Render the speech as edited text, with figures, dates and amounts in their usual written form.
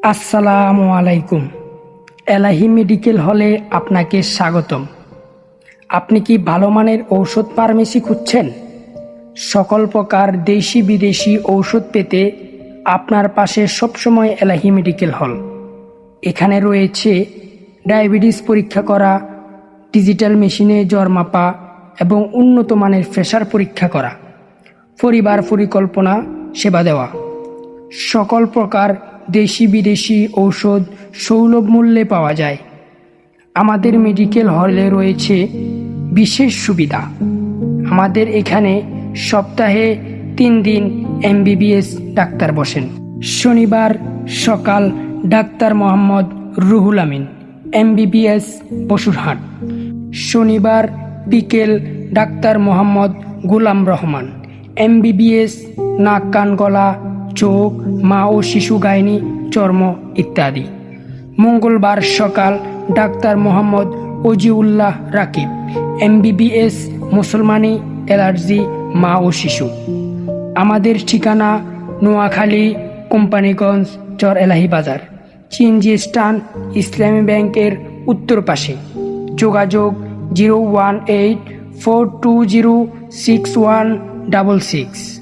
আসসালামু আলাইকুম। এলাহি মেডিকেল হলে আপনাকে স্বাগতম। আপনি কি ভালো মানের ঔষধ ফার্মেসি খুঁজছেন? সকল প্রকার দেশি বিদেশি ঔষধ পেতে আপনার পাশে সবসময় এলাহি মেডিকেল হল। এখানে রয়েছে ডায়াবেটিস পরীক্ষা করা, ডিজিটাল মেশিনে জ্বর মাপা এবং উন্নত মানের প্রেসার পরীক্ষা করা, পরিবার পরিকল্পনা সেবা দেওয়া। সকল প্রকার দেশি বিদেশি ঔষধ সুলভ মূল্যে পাওয়া যায়। আমাদের মেডিকেল হলে রয়েছে বিশেষ সুবিধা। আমাদের এখানে সপ্তাহে 3 দিন এমবিবিএস ডাক্তার বসেন। শনিবার সকাল ডাক্তার মোহাম্মদ রুহুল আমিন, এমবিবিএস বসুরহাট। শনিবার বিকেল ডাক্তার মোহাম্মদ গোলাম রহমান, এমবিবিএস নাক কান গলা চোখ মা ও শিশু গাইনি চর্ম ইত্যাদি। মঙ্গলবার সকাল ডাক্তার মোহাম্মদ অজিউল্লাহ রাকিব, এমবিবিএস মুসলমানি অ্যালার্জি মা ও শিশু। আমাদের ঠিকানা নোয়াখালী, কোম্পানিগঞ্জ, চর এলাহি বাজার, চিনজি স্টান ইসলামী ব্যাংকের উত্তর পাশে। যোগাযোগ 018-420-6166।